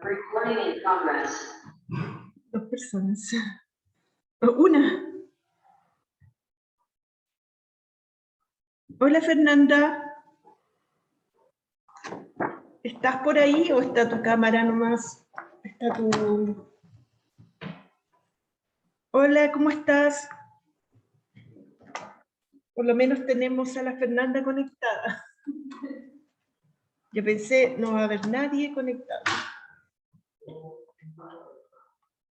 Recording in progress. 2 personas. Una. Hola, Fernanda. ¿Estás por ahí o está tu cámara nomás? Está tu... Hola, ¿cómo estás? Por lo menos tenemos a la Fernanda conectada. Yo pensé, no va a haber nadie conectado.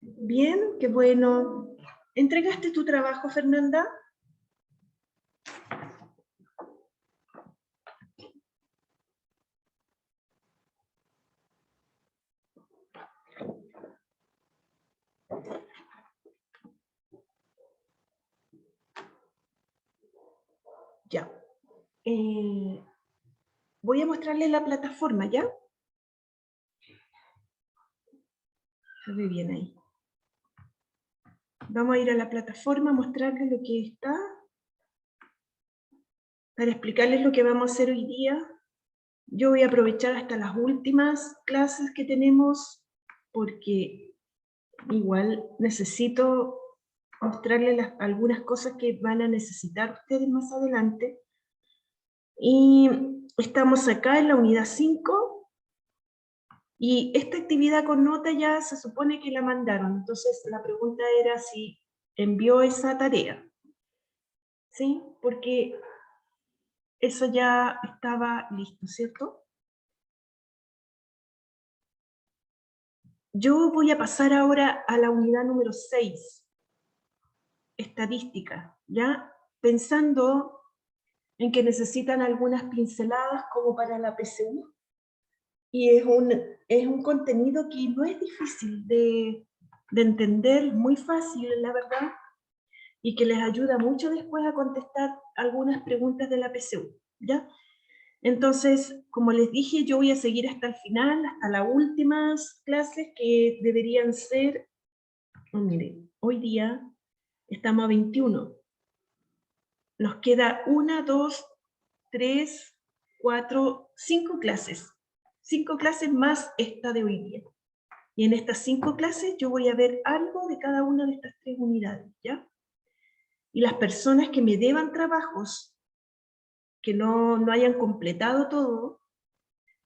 Bien, qué bueno. ¿Entregaste tu trabajo, Fernanda? Ya. Voy a mostrarles la plataforma, ¿ya? Se ve bien ahí. Vamos a ir a la plataforma a mostrarles lo que está, para explicarles lo que vamos a hacer hoy día. Yo voy a aprovechar hasta las últimas clases que tenemos, porque igual necesito mostrarles algunas cosas que van a necesitar ustedes más adelante. Y estamos acá en la unidad 5, y esta actividad con nota ya se supone que la mandaron, entonces la pregunta era si envió esa tarea, ¿sí? Porque eso ya estaba listo, ¿cierto? Yo voy a pasar ahora a la unidad número 6, estadística, ¿ya? Pensando en que necesitan algunas pinceladas como para la PSU, y es un contenido que no es difícil de entender, muy fácil, la verdad, y que les ayuda mucho después a contestar algunas preguntas de la PSU, ¿ya? Entonces, como les dije, yo voy a seguir hasta el final, hasta las últimas clases que deberían ser, miren, hoy día estamos a 21. Nos queda 1, 2, 3, 4, 5 clases. 5 clases más esta de hoy día. Y en estas 5 clases yo voy a ver algo de cada una de estas 3 unidades, ¿ya? Y las personas que me deban trabajos, que no hayan completado todo,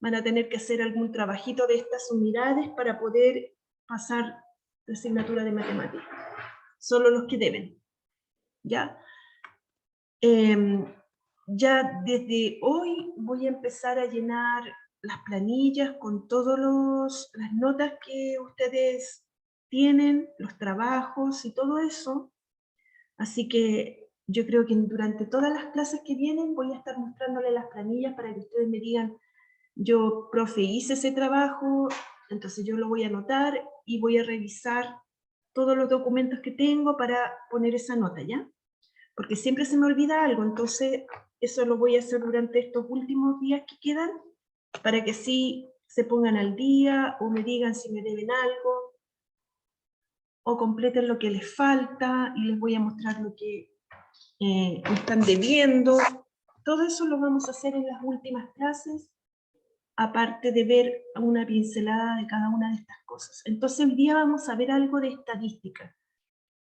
van a tener que hacer algún trabajito de estas unidades para poder pasar la asignatura de matemáticas. Solo los que deben, ¿ya? Ya desde hoy voy a empezar a llenar las planillas con todas las notas que ustedes tienen, los trabajos y todo eso. Así que yo creo que durante todas las clases que vienen voy a estar mostrándoles las planillas para que ustedes me digan, yo, profe, hice ese trabajo, entonces yo lo voy a anotar y voy a revisar todos los documentos que tengo para poner esa nota, ¿ya? Porque siempre se me olvida algo, entonces eso lo voy a hacer durante estos últimos días que quedan, para que así se pongan al día, o me digan si me deben algo, o completen lo que les falta, y les voy a mostrar lo que me están debiendo. Todo eso lo vamos a hacer en las últimas clases, aparte de ver una pincelada de cada una de estas cosas. Entonces hoy día vamos a ver algo de estadística.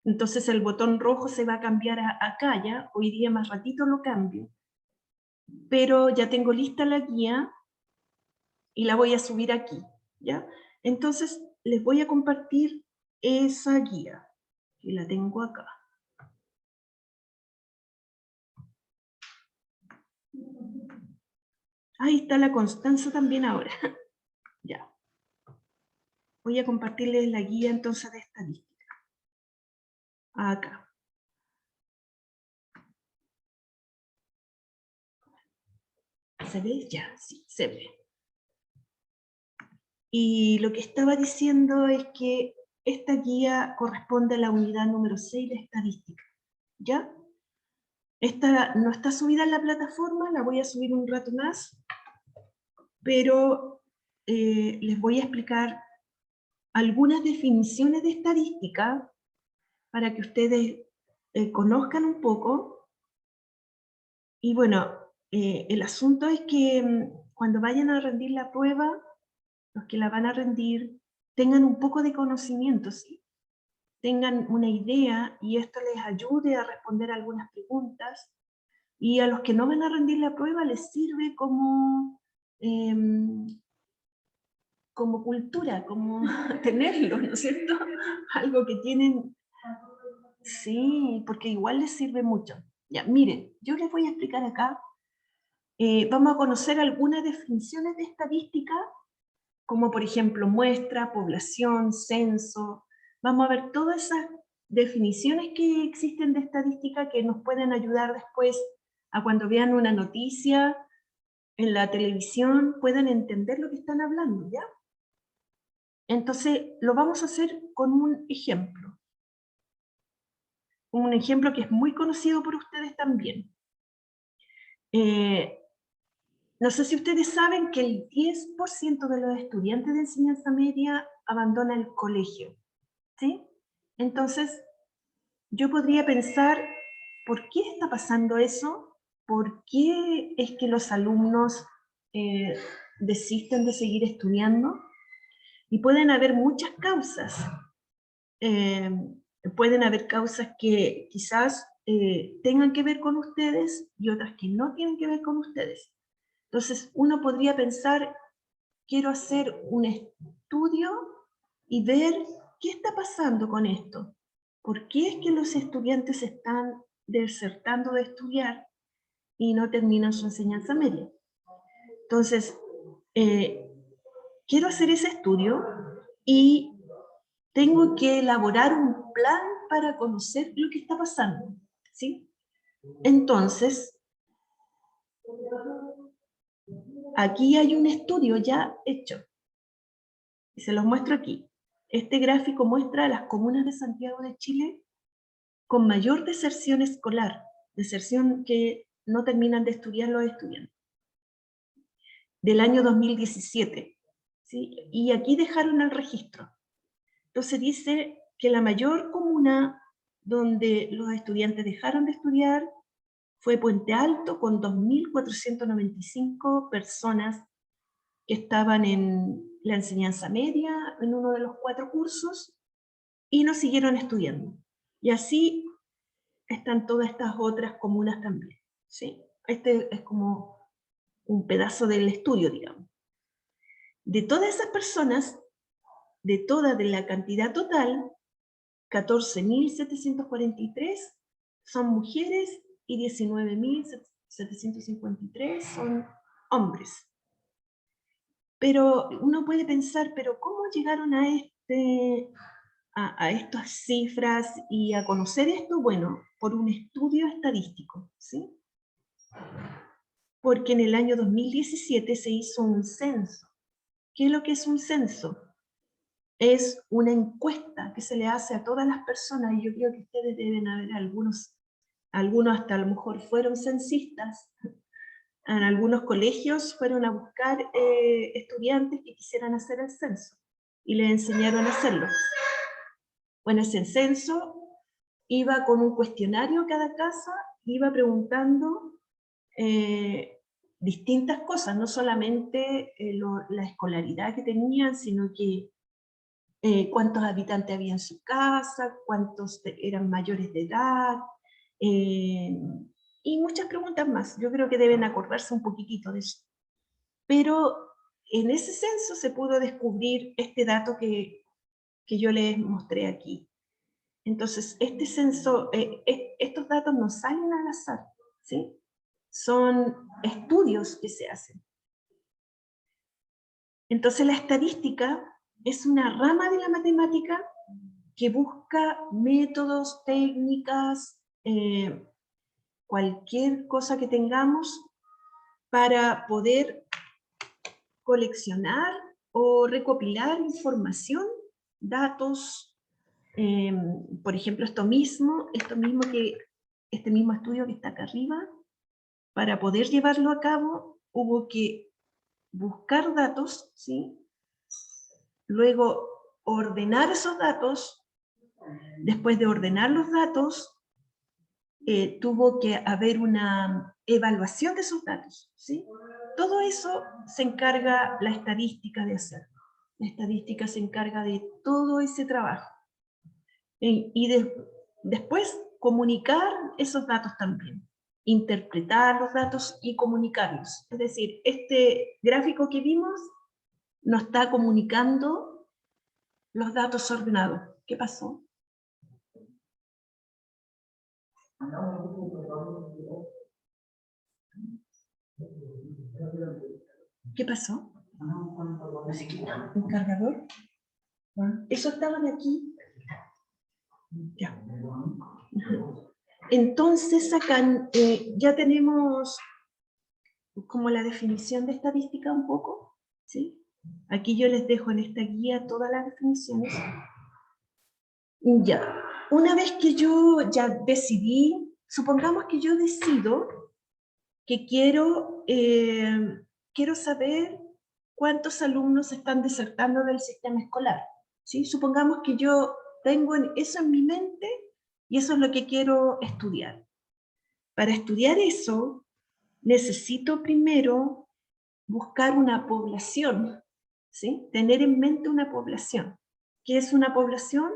Entonces el botón rojo se va a cambiar a acá, ¿ya? Hoy día más ratito lo cambio. Pero ya tengo lista la guía y la voy a subir aquí, ¿ya? Entonces les voy a compartir esa guía, que la tengo acá. Ahí está la Constanza también ahora. Ya. Voy a compartirles la guía entonces de estadística. Acá. ¿Se ve? Ya, sí, se ve. Y lo que estaba diciendo es que esta guía corresponde a la unidad número 6 de estadística, ¿ya? Esta no está subida en la plataforma, la voy a subir un rato más, pero les voy a explicar algunas definiciones de estadística para que ustedes conozcan un poco. Y bueno, el asunto es que cuando vayan a rendir la prueba, los que la van a rendir, tengan un poco de conocimiento, ¿sí? Tengan una idea y esto les ayude a responder algunas preguntas. Y a los que no van a rendir la prueba les sirve como, como cultura, como tenerlo, ¿no es cierto? Algo que tienen, sí, porque igual les sirve mucho. Ya, miren, yo les voy a explicar acá, vamos a conocer algunas definiciones de estadística, como por ejemplo muestra, población, censo. Vamos a ver todas esas definiciones que existen de estadística que nos pueden ayudar después a cuando vean una noticia en la televisión puedan entender lo que están hablando, ¿ya? Entonces, lo vamos a hacer con un ejemplo que es muy conocido por ustedes también. No sé si ustedes saben que el 10% de los estudiantes de enseñanza media abandona el colegio, ¿sí? Entonces, yo podría pensar, ¿por qué está pasando eso? ¿Por qué es que los alumnos desisten de seguir estudiando? Y pueden haber muchas causas. Eh, Pueden haber causas que quizás tengan que ver con ustedes y otras que no tienen que ver con ustedes. Entonces, uno podría pensar, quiero hacer un estudio y ver qué está pasando con esto. ¿Por qué es que los estudiantes están desertando de estudiar y no terminan su enseñanza media? Entonces, quiero hacer ese estudio y tengo que elaborar un plan para conocer lo que está pasando, ¿sí? Entonces, aquí hay un estudio ya hecho, y se los muestro aquí. Este gráfico muestra las comunas de Santiago de Chile con mayor deserción escolar, deserción que no terminan de estudiar los estudiantes, del año 2017, ¿sí? Y aquí dejaron el registro. Entonces dice que la mayor comuna donde los estudiantes dejaron de estudiar fue Puente Alto, con 2.495 personas que estaban en la enseñanza media, en uno de los 4 cursos, y no siguieron estudiando. Y así están todas estas otras comunas también, ¿sí? Este es como un pedazo del estudio, digamos. De todas esas personas, de la cantidad total, 14.743 son mujeres y 19.753 son hombres. Pero uno puede pensar, ¿pero cómo llegaron a estas cifras y a conocer esto? Bueno, por un estudio estadístico, ¿sí? Porque en el año 2017 se hizo un censo. ¿Qué es lo que es un censo? Es una encuesta que se le hace a todas las personas, y yo creo que ustedes deben haber algunos hasta a lo mejor fueron censistas, en algunos colegios fueron a buscar estudiantes que quisieran hacer el censo, y les enseñaron a hacerlo. Bueno, ese censo iba con un cuestionario a cada casa, iba preguntando distintas cosas, no solamente la escolaridad que tenían, sino que cuántos habitantes había en su casa, cuántos eran mayores de edad, y muchas preguntas más. Yo creo que deben acordarse un poquitito de eso. Pero en ese censo se pudo descubrir este dato que yo les mostré aquí. Entonces, este censo, estos datos no salen al azar, ¿sí? Son estudios que se hacen. Entonces, la estadística es una rama de la matemática que busca métodos, técnicas, cualquier cosa que tengamos para poder coleccionar o recopilar información, datos, por ejemplo, este mismo estudio que está acá arriba, para poder llevarlo a cabo hubo que buscar datos, ¿sí? Luego ordenar esos datos. Después de ordenar los datos, tuvo que haber una evaluación de esos datos, ¿sí? Todo eso se encarga la estadística de hacer. La estadística se encarga de todo ese trabajo. Después comunicar esos datos también. Interpretar los datos y comunicarlos. Es decir, este gráfico que vimos nos está comunicando los datos ordenados. ¿Qué pasó? ¿Qué pasó? No sé qué. ¿Un cargador? Eso estaba de aquí. Ya. Entonces acá ya tenemos como la definición de estadística un poco, ¿sí? Aquí yo les dejo en esta guía todas las definiciones. Ya, una vez que yo ya decidí, supongamos que yo decido que quiero saber cuántos alumnos están desertando del sistema escolar, ¿sí? Supongamos que yo tengo eso en mi mente y eso es lo que quiero estudiar. Para estudiar eso, necesito primero buscar una población, ¿sí? Tener en mente una población. ¿Qué es una población?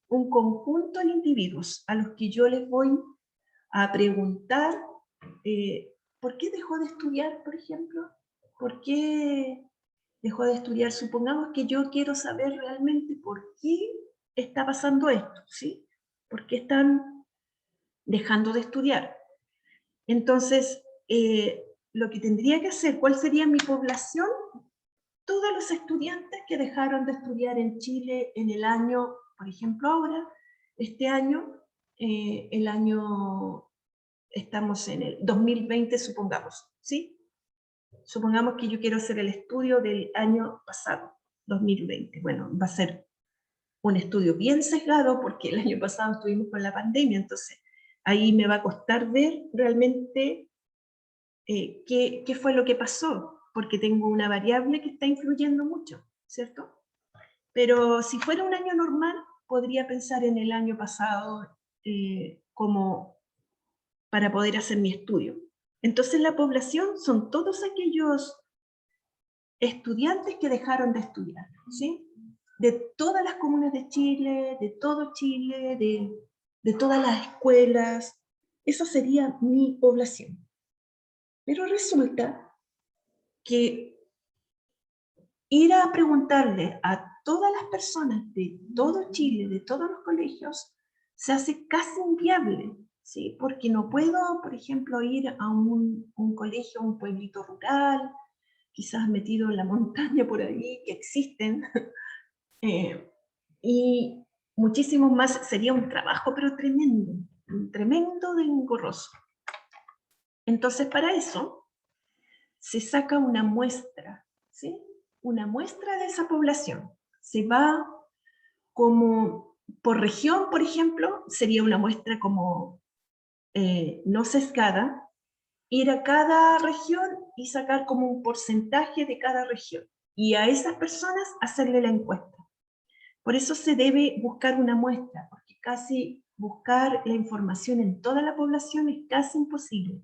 Un conjunto de individuos a los que yo les voy a preguntar ¿por qué dejó de estudiar, por ejemplo? ¿Por qué dejó de estudiar? Supongamos que yo quiero saber realmente por qué está pasando esto, ¿sí? ¿Por qué están dejando de estudiar? Entonces, lo que tendría que hacer, ¿cuál sería mi población? Todos los estudiantes que dejaron de estudiar en Chile en el año, por ejemplo ahora, este año, el año, estamos en el 2020, supongamos, ¿sí? Supongamos que yo quiero hacer el estudio del año pasado, 2020. Bueno, va a ser un estudio bien sesgado porque el año pasado estuvimos con la pandemia, entonces ahí me va a costar ver realmente qué fue lo que pasó, porque tengo una variable que está influyendo mucho, ¿cierto? Pero si fuera un año normal, podría pensar en el año pasado como para poder hacer mi estudio. Entonces la población son todos aquellos estudiantes que dejaron de estudiar, ¿sí? De todas las comunas de Chile, de todo Chile, de todas las escuelas. Eso sería mi población. Pero resulta que ir a preguntarle a todas las personas de todo Chile, de todos los colegios, se hace casi inviable, ¿sí? Porque no puedo, por ejemplo, ir a un colegio, a un pueblito rural, quizás metido en la montaña por ahí, que existen, y muchísimo más, sería un trabajo, pero tremendo de engorroso. Entonces, para eso, se saca una muestra, ¿sí? Una muestra de esa población. Se va como por región, por ejemplo, sería una muestra como no sesgada, ir a cada región y sacar como un porcentaje de cada región. Y a esas personas hacerle la encuesta. Por eso se debe buscar una muestra, porque casi buscar la información en toda la población es casi imposible.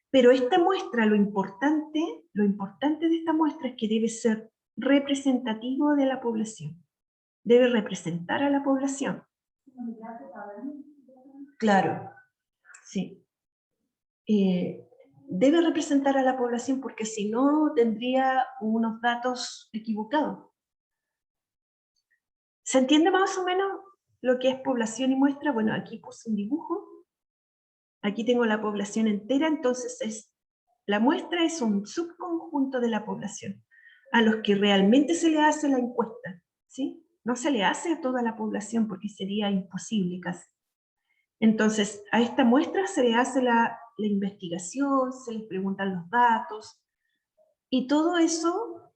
Pero esta muestra, lo importante de esta muestra es que debe ser representativo de la población. Debe representar a la población. Claro, sí. Debe representar a la población porque si no tendría unos datos equivocados. ¿Se entiende más o menos lo que es población y muestra? Bueno, aquí puse un dibujo. Aquí tengo la población entera, entonces la muestra es un subconjunto de la población, a los que realmente se le hace la encuesta, ¿sí? No se le hace a toda la población porque sería imposible casi. Entonces, a esta muestra se le hace la investigación, se les preguntan los datos, y todo eso,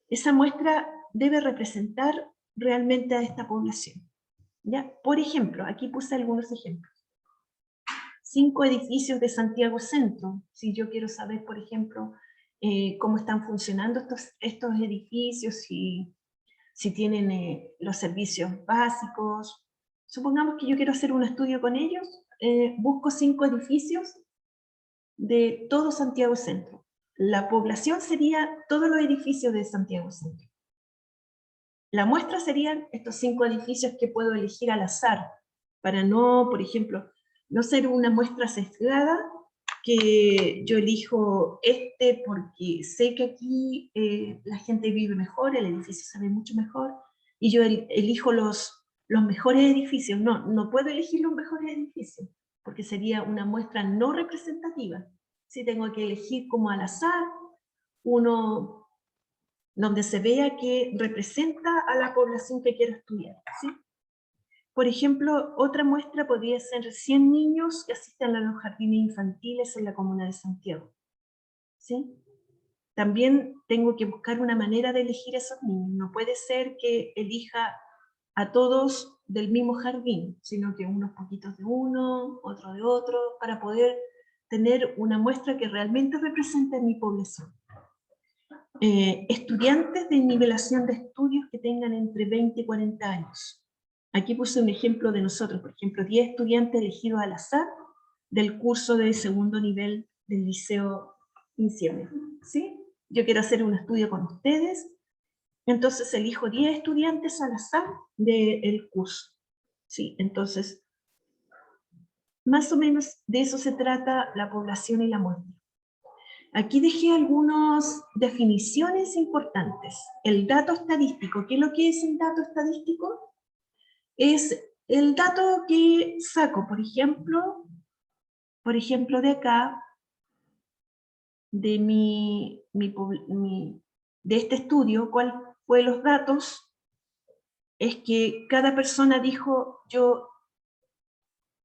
esa muestra debe representar realmente a esta población. ¿Ya? Por ejemplo, aquí puse algunos ejemplos. 5 edificios de Santiago Centro. Si yo quiero saber, por ejemplo, cómo están funcionando estos edificios, si tienen los servicios básicos. Supongamos que yo quiero hacer un estudio con ellos, busco 5 edificios de todo Santiago Centro. La población sería todos los edificios de Santiago Centro. la muestra serían estos 5 edificios que puedo elegir al azar, para no, por ejemplo, no ser una muestra sesgada, que yo elijo este porque sé que aquí la gente vive mejor, el edificio se ve mucho mejor, y yo elijo los mejores edificios. No, no puedo elegir los mejores edificios, porque sería una muestra no representativa. Sí, tengo que elegir como al azar, uno donde se vea que representa a la población que quiero estudiar, ¿sí? Por ejemplo, otra muestra podría ser 100 niños que asisten a los jardines infantiles en la comuna de Santiago, ¿sí? También tengo que buscar una manera de elegir a esos niños. No puede ser que elija a todos del mismo jardín, sino que unos poquitos de uno, otro de otro, para poder tener una muestra que realmente represente a mi población. Estudiantes de nivelación de estudios que tengan entre 20 y 40 años. Aquí puse un ejemplo de nosotros, por ejemplo, 10 estudiantes elegidos al azar del curso de segundo nivel del Liceo Misiones, ¿sí? Yo quiero hacer un estudio con ustedes, entonces elijo 10 estudiantes al azar del curso, ¿sí? Entonces, más o menos de eso se trata la población y la muestra. Aquí dejé algunas definiciones importantes. El dato estadístico. ¿Qué es lo que es el dato estadístico? Es el dato que saco, por ejemplo de acá, de de este estudio. ¿Cuál fue los datos? Es que cada persona dijo, yo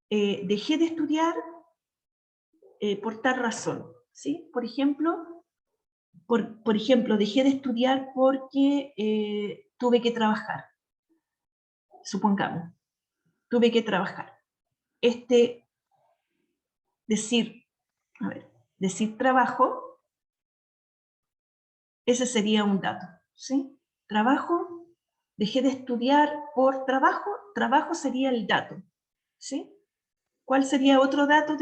dejé de estudiar por tal razón, ¿sí? Por ejemplo, dejé de estudiar porque tuve que trabajar, supongamos, tuve que trabajar. Decir trabajo, ese sería un dato, ¿sí? Trabajo, dejé de estudiar por trabajo, trabajo sería el dato, ¿sí? ¿Cuál sería otro dato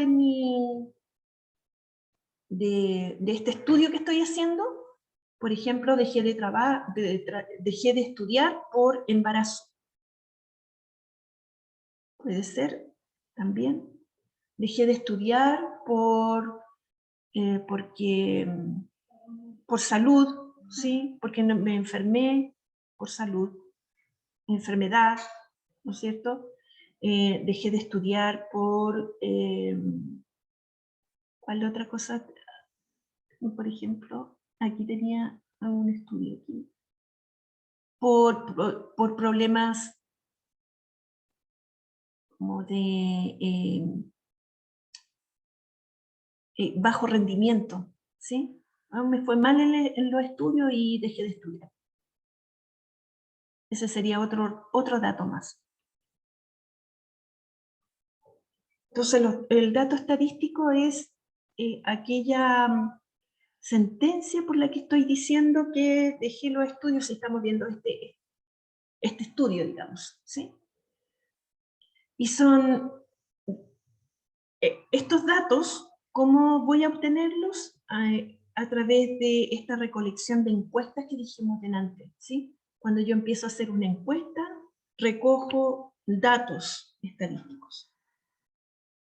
de este estudio que estoy haciendo? Por ejemplo, dejé de estudiar por embarazo. Puede ser también. Dejé de estudiar por salud, ¿sí? Porque me enfermé por salud, enfermedad, ¿no es cierto? Dejé de estudiar por, ¿cuál otra cosa? Por ejemplo, aquí tenía un estudio aquí. Por problemas como de bajo rendimiento, ¿sí? Me fue mal en los estudios y dejé de estudiar. Ese sería otro dato más. Entonces, el dato estadístico es aquella sentencia por la que estoy diciendo que dejé los estudios, si estamos viendo este estudio, digamos, ¿sí? Y son estos datos, ¿cómo voy a obtenerlos? A través de esta recolección de encuestas que dijimos delante, ¿sí? Cuando yo empiezo a hacer una encuesta, recojo datos estadísticos.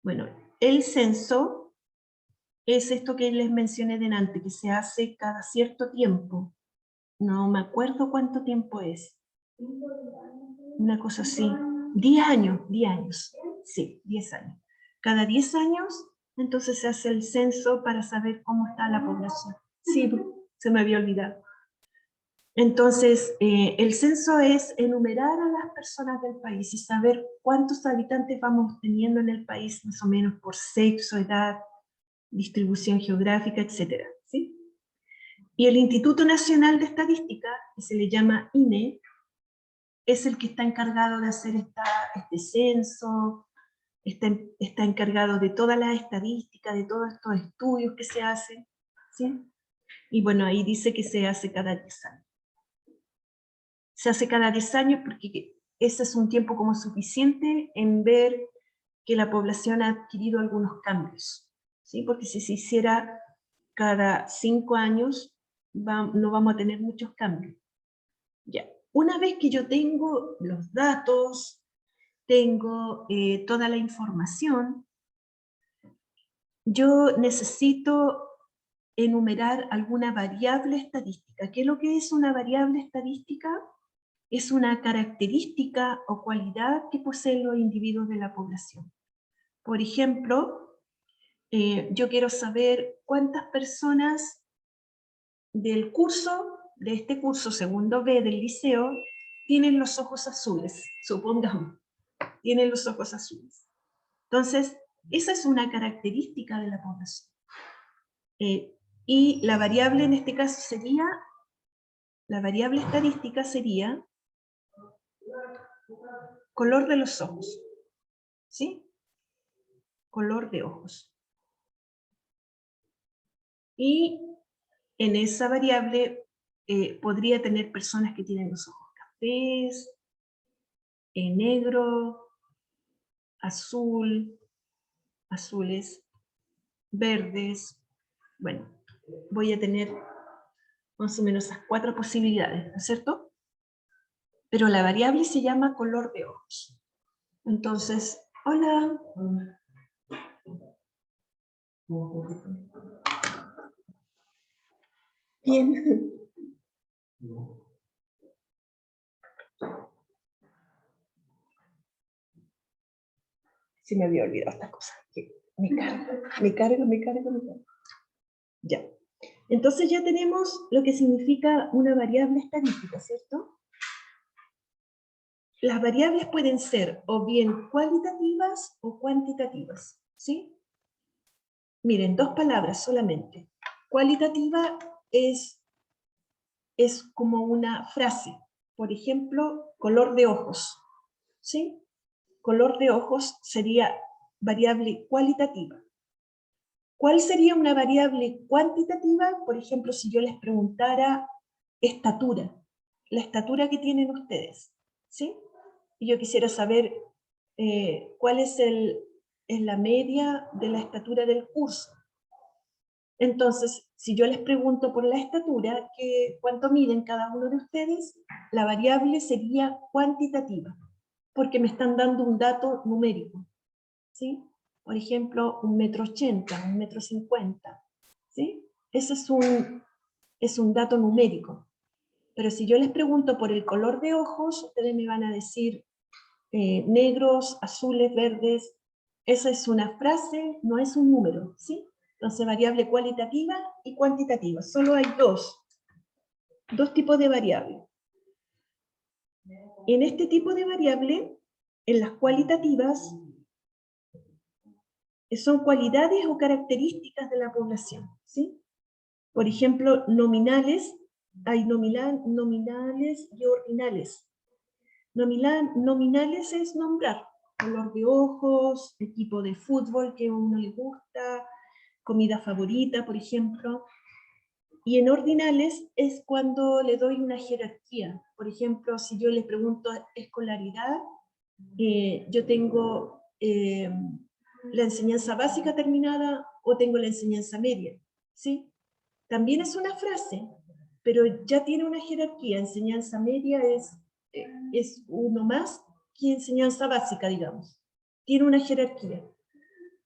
Bueno, el censo es esto que les mencioné delante, que se hace cada cierto tiempo. No me acuerdo cuánto tiempo es. Una cosa así. 10 años. Sí, 10 años. Cada 10 años, entonces se hace el censo para saber cómo está la población. Sí, se me había olvidado. Entonces, el censo es enumerar a las personas del país y saber cuántos habitantes vamos teniendo en el país, más o menos por sexo, edad, distribución geográfica, etc. ¿Sí? Y el Instituto Nacional de Estadística, que se le llama INE, es el que está encargado de hacer este censo, está encargado de todas las estadísticas, de todos estos estudios que se hacen, ¿sí? Y bueno, ahí dice que se hace cada 10 años. Se hace cada 10 años porque ese es un tiempo como suficiente en ver que la población ha adquirido algunos cambios, ¿sí? Porque si se hiciera cada 5 años, no vamos a tener muchos cambios. Ya. Una vez que yo tengo los datos, tengo toda la información, yo necesito enumerar alguna variable estadística. ¿Qué es lo que es una variable estadística? Es una característica o cualidad que poseen los individuos de la población. Por ejemplo, yo quiero saber cuántas personas del curso, de este curso segundo B del liceo, tienen los ojos azules, supongamos, tienen los ojos azules. Entonces, esa es una característica de la población. Y la variable en este caso sería, la variable estadística sería color de los ojos, ¿sí? Color de ojos. Y en esa variable podría tener personas que tienen los ojos cafés, negro, azul, azules, verdes. Bueno, voy a tener más o menos esas 4 posibilidades, ¿no es cierto? Pero la variable se llama color de ojos. Entonces, hola. Bien. Se me había olvidado esta cosa. Me cargo. Ya. Entonces ya tenemos lo que significa una variable estadística, ¿cierto? Las variables pueden ser o bien cualitativas o cuantitativas, ¿sí? Miren, 2 palabras solamente. Cualitativa es como una frase. Por ejemplo, color de ojos, ¿sí? Color de ojos sería variable cualitativa. ¿Cuál sería una variable cuantitativa? Por ejemplo, si yo les preguntara estatura, la estatura que tienen ustedes, ¿sí? Y yo quisiera saber cuál es la media de la estatura del curso. Entonces, si yo les pregunto por la estatura, ¿cuánto miden cada uno de ustedes? La variable sería cuantitativa, porque me están dando un dato numérico, ¿sí? Por ejemplo, 1,80 m, 1,50 m, ¿sí? Ese es un dato numérico. Pero si yo les pregunto por el color de ojos, ustedes me van a decir negros, azules, verdes. Esa es una frase, no es un número, ¿sí? Entonces, variable cualitativa y cuantitativa. Solo hay dos tipos de variables. En este tipo de variable, en las cualitativas, son cualidades o características de la población, ¿sí? Por ejemplo, nominales, hay nominales y ordinales. Nominales es nombrar color de ojos, equipo de fútbol que a uno le gusta, comida favorita, por ejemplo. Y en ordinales es cuando le doy una jerarquía. Por ejemplo, si yo le pregunto escolaridad, yo tengo la enseñanza básica terminada o tengo la enseñanza media, ¿sí? También es una frase, pero ya tiene una jerarquía. Enseñanza media es uno más que enseñanza básica, digamos. Tiene una jerarquía.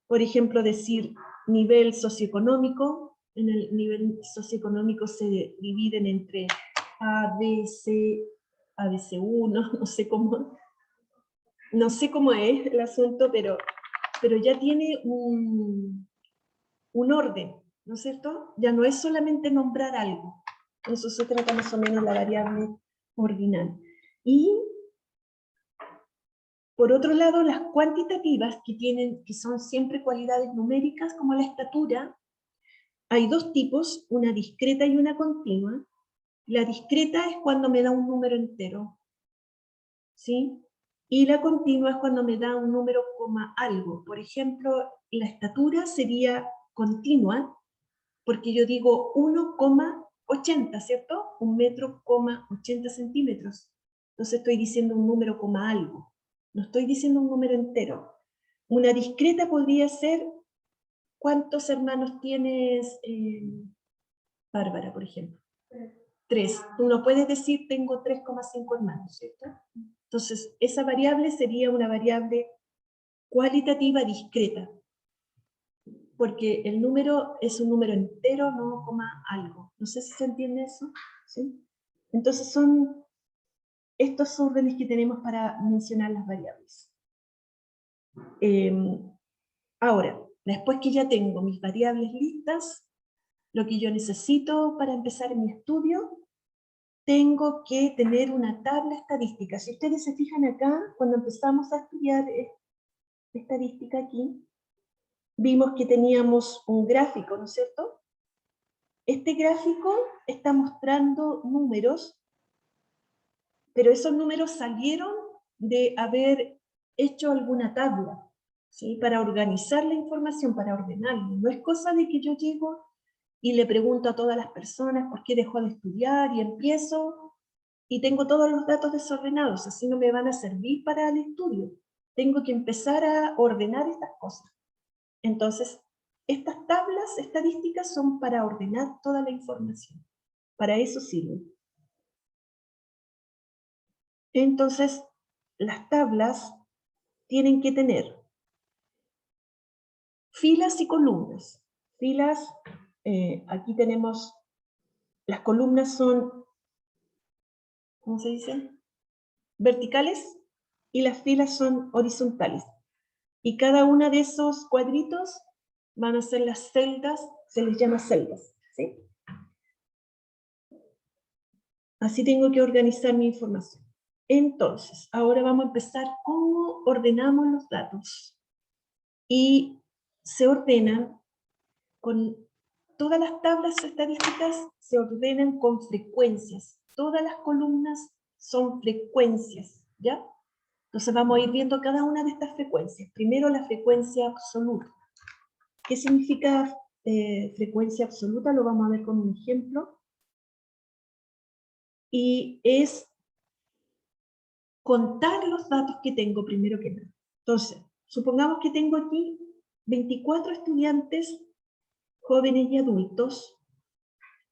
Por ejemplo, decir nivel socioeconómico. En el nivel socioeconómico se dividen entre A, B, C, ABC1, no sé cómo es el asunto, pero ya tiene un orden, ¿no es cierto? Ya no es solamente nombrar algo. Eso se trata más o menos la variable ordinal. Y, por otro lado, las cuantitativas, que son siempre cualidades numéricas, como la estatura, hay 2 tipos, una discreta y una continua. La discreta es cuando me da un número entero, ¿sí? Y la continua es cuando me da un número coma algo. Por ejemplo, la estatura sería continua, porque yo digo 1,80, ¿cierto? 1,80 m. Entonces estoy diciendo un número coma algo. No estoy diciendo un número entero. Una discreta podría ser, ¿cuántos hermanos tienes, Bárbara, por ejemplo? 3. Tú no puedes decir tengo 3,5 hermanos, ¿cierto? Entonces, esa variable sería una variable cualitativa discreta, porque el número es un número entero, no coma algo. No sé si se entiende eso, ¿sí? Entonces son estos órdenes que tenemos para mencionar las variables. Ahora, después que ya tengo mis variables listas, lo que yo necesito para empezar mi estudio, tengo que tener una tabla estadística. Si ustedes se fijan acá, cuando empezamos a estudiar estadística aquí, vimos que teníamos un gráfico, ¿no es cierto? Este gráfico está mostrando números, pero esos números salieron de haber hecho alguna tabla, ¿sí? Para organizar la información, para ordenarla. No es cosa de que yo llego y le pregunto a todas las personas por qué dejó de estudiar y empiezo y tengo todos los datos desordenados, así no me van a servir para el estudio. Tengo que empezar a ordenar estas cosas. Entonces, estas tablas estadísticas son para ordenar toda la información. Para eso sirven. Entonces, las tablas tienen que tener filas y columnas. Filas, aquí tenemos, las columnas son, ¿cómo se dice? Verticales, y las filas son horizontales. Y cada una de esos cuadritos van a ser las celdas, se les llama celdas, ¿sí? Así tengo que organizar mi información. Entonces, ahora vamos a empezar cómo ordenamos los datos. Y se ordenan con todas las tablas estadísticas, se ordenan con frecuencias. Todas las columnas son frecuencias, ¿ya? Entonces vamos a ir viendo cada una de estas frecuencias. Primero la frecuencia absoluta. ¿Qué significa frecuencia absoluta? Lo vamos a ver con un ejemplo. Y es contar los datos que tengo primero que nada. Entonces, supongamos que tengo aquí 24 estudiantes, jóvenes y adultos,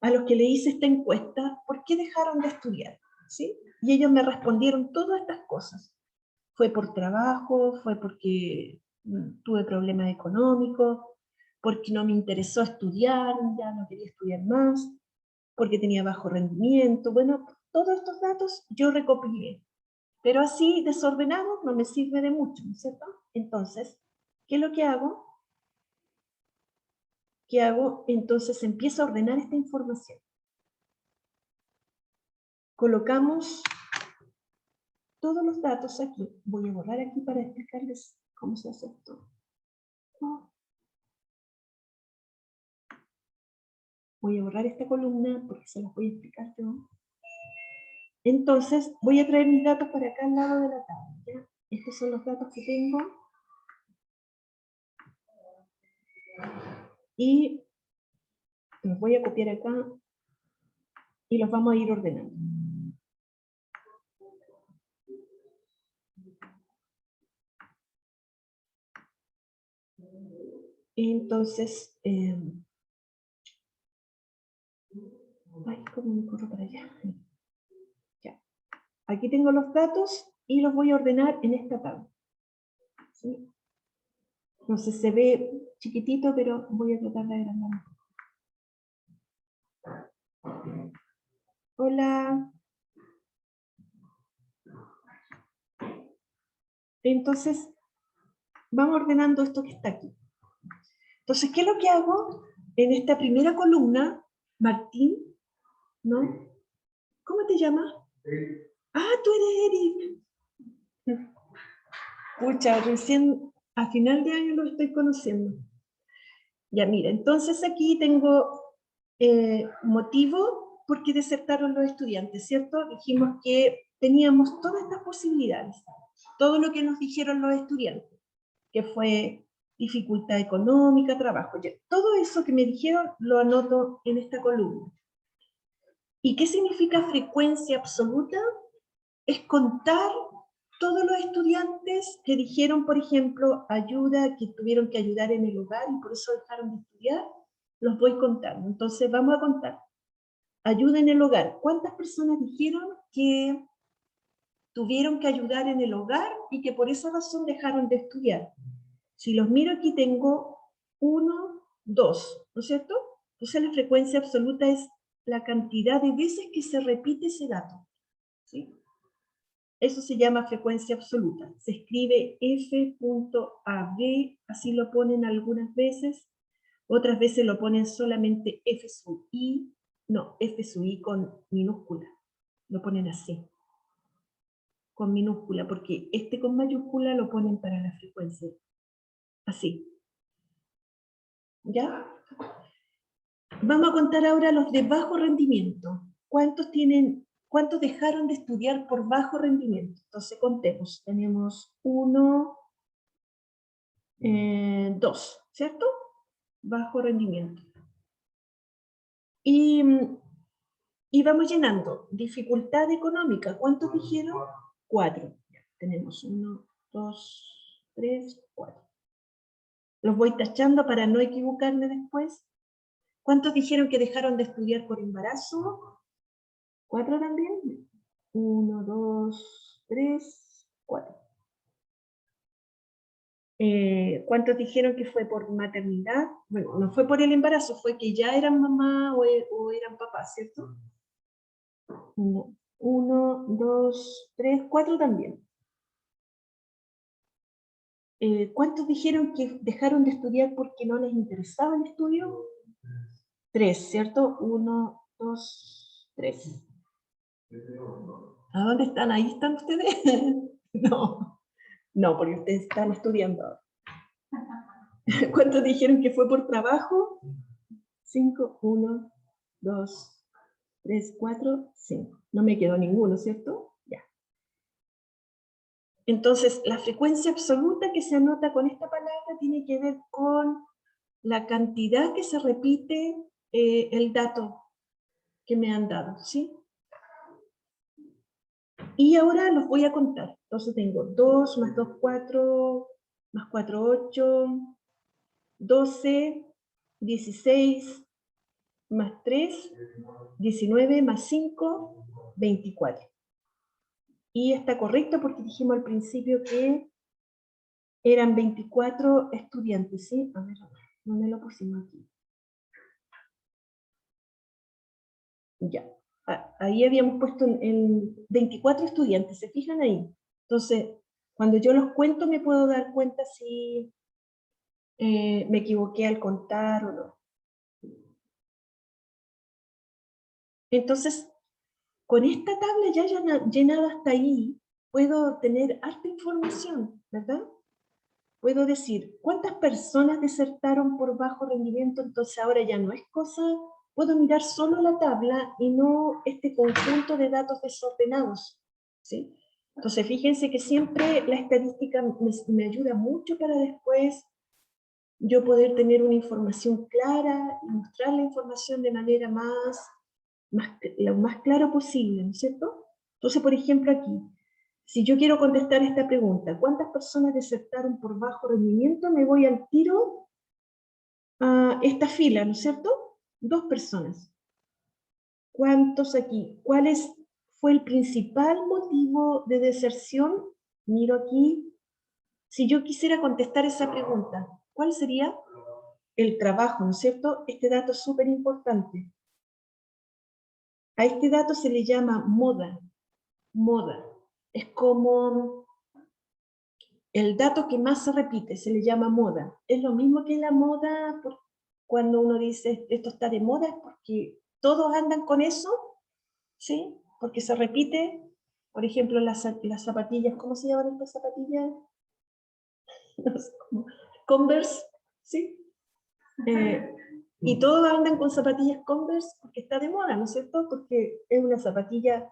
a los que le hice esta encuesta, ¿por qué dejaron de estudiar? ¿Sí? Y ellos me respondieron todas estas cosas. Fue por trabajo, fue porque tuve problemas económicos, porque no me interesó estudiar, ya no quería estudiar más, porque tenía bajo rendimiento. Bueno, todos estos datos yo recopilé. Pero así, desordenado, no me sirve de mucho, ¿no es cierto? Entonces, ¿qué es lo que hago? ¿Qué hago? Entonces empiezo a ordenar esta información. Colocamos todos los datos aquí. Voy a borrar aquí para explicarles cómo se hace esto. Voy a borrar esta columna porque se las voy a explicar yo. Entonces, voy a traer mis datos para acá al lado de la tabla, ¿ya? Estos son los datos que tengo. Y los voy a copiar acá y los vamos a ir ordenando. Entonces, ay, ¿cómo me corro para allá? Ya. Aquí tengo los datos y los voy a ordenar en esta tabla. ¿Sí? No sé, se ve chiquitito, pero voy a tratar de agrandarlo. Hola. Entonces, vamos ordenando esto que está aquí. Entonces, ¿qué es lo que hago? En esta primera columna, Martín, ¿no? ¿Cómo te llamas? Eric. Ah, tú eres Eric. Pucha, recién a final de año lo estoy conociendo. Ya, mira, entonces aquí tengo motivo por qué desertaron los estudiantes, ¿cierto? Dijimos que teníamos todas estas posibilidades, todo lo que nos dijeron los estudiantes, que fue dificultad económica, trabajo, ya. Todo eso que me dijeron lo anoto en esta columna. ¿Y qué significa frecuencia absoluta? Es contar todos los estudiantes que dijeron, por ejemplo, ayuda, que tuvieron que ayudar en el hogar y por eso dejaron de estudiar, los voy contando. Entonces vamos a contar ayuda en el hogar. ¿Cuántas personas dijeron que tuvieron que ayudar en el hogar y que por esa razón dejaron de estudiar? Si los miro aquí tengo 1, 2, ¿no es cierto? Entonces la frecuencia absoluta es la cantidad de veces que se repite ese dato, ¿sí? Eso se llama frecuencia absoluta. Se escribe F.AB, así lo ponen algunas veces. Otras veces lo ponen solamente F sub I. No, F sub I con minúscula. Lo ponen así. Con minúscula, porque este con mayúscula lo ponen para la frecuencia. Así. ¿Ya? Vamos a contar ahora los de bajo rendimiento. ¿Cuántos dejaron de estudiar por bajo rendimiento? Entonces contemos. Tenemos 1, 2, ¿cierto? Bajo rendimiento. Y vamos llenando. Dificultad económica. ¿Cuántos dijeron? 4. Tenemos 1, 2, 3, 4. Los voy tachando para no equivocarme después. ¿Cuántos dijeron que dejaron de estudiar por embarazo? 4 también. 1, 2, 3, 4. ¿Cuántos dijeron que fue por maternidad? Bueno, no fue por el embarazo, fue que ya eran mamá o eran papás, ¿cierto? 1, 2, 3, 4 también. ¿Cuántos dijeron que dejaron de estudiar porque no les interesaba el estudio? 3, ¿cierto? 1, 2, 3. ¿A dónde están? ¿Ahí están ustedes? No, porque ustedes están estudiando ahora. ¿Cuántos dijeron que fue por trabajo? 5, 1, 2, 3, 4, 5. No me quedó ninguno, ¿cierto? Ya. Entonces, la frecuencia absoluta que se anota con esta palabra tiene que ver con la cantidad que se repite el dato que me han dado, ¿sí? Y ahora los voy a contar. Entonces tengo 2 más 2, 4, más 4, 8, 12, 16, más 3, 19, más 5, 24. Y está correcto porque dijimos al principio que eran 24 estudiantes, ¿sí? A ver, ¿dónde lo pusimos aquí? Ya. Ahí habíamos puesto en 24 estudiantes, ¿se fijan ahí? Entonces, cuando yo los cuento me puedo dar cuenta si me equivoqué al contar o no. Entonces, con esta tabla ya llenada hasta ahí, puedo tener harta información, ¿verdad? Puedo decir, ¿cuántas personas desertaron por bajo rendimiento? Entonces ahora ya no es cosa, puedo mirar solo la tabla y no este conjunto de datos desordenados, ¿sí? Entonces fíjense que siempre la estadística me ayuda mucho para después yo poder tener una información clara y mostrar la información de manera lo más claro posible, ¿no es cierto? Entonces, por ejemplo, aquí, si yo quiero contestar esta pregunta, ¿cuántas personas desertaron por bajo rendimiento? Me voy al tiro a esta fila, ¿no es cierto? 2 personas. ¿Cuántos aquí? Fue el principal motivo de deserción? Miro aquí. Si yo quisiera contestar esa pregunta, ¿cuál sería? El trabajo, ¿no es cierto? Este dato es súper importante. A este dato se le llama moda. Moda. Es como el dato que más se repite, se le llama moda. Es lo mismo que la moda, cuando uno dice esto está de moda, es porque todos andan con eso, ¿sí? Porque se repite, por ejemplo, las zapatillas, ¿cómo se llaman estas zapatillas? No sé cómo. Converse, ¿sí? Y todos andan con zapatillas Converse porque está de moda, ¿no es cierto? Porque es una zapatilla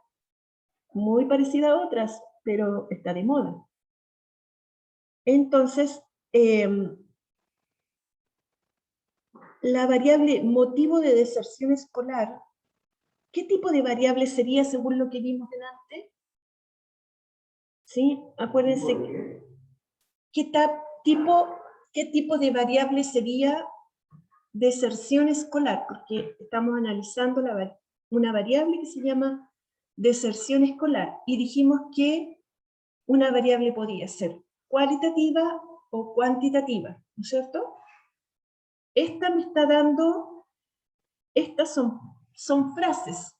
muy parecida a otras, pero está de moda. Entonces, la variable motivo de deserción escolar, ¿qué tipo de variable sería según lo que vimos delante? ¿Sí? Acuérdense, ¿qué tipo de variable sería deserción escolar? Porque estamos analizando una variable que se llama deserción escolar, y dijimos que una variable podía ser cualitativa o cuantitativa, ¿no es cierto? Esta me está dando, estas son frases,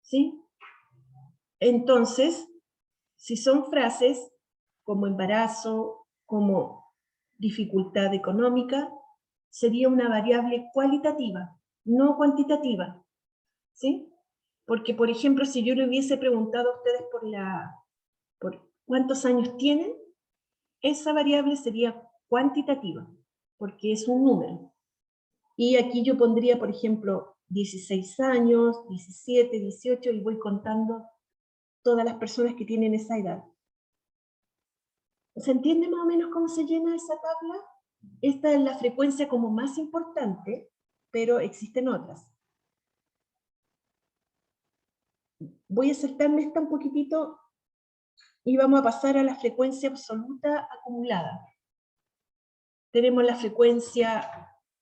¿sí? Entonces, si son frases como embarazo, como dificultad económica, sería una variable cualitativa, no cuantitativa, ¿sí? Porque, por ejemplo, si yo le hubiese preguntado a ustedes por cuántos años tienen, esa variable sería cuantitativa, porque es un número. Y aquí yo pondría, por ejemplo, 16 años, 17, 18, y voy contando todas las personas que tienen esa edad. ¿Se entiende más o menos cómo se llena esa tabla? Esta es la frecuencia como más importante, pero existen otras. Voy a saltarme esta un poquitito y vamos a pasar a la frecuencia absoluta acumulada. Tenemos la frecuencia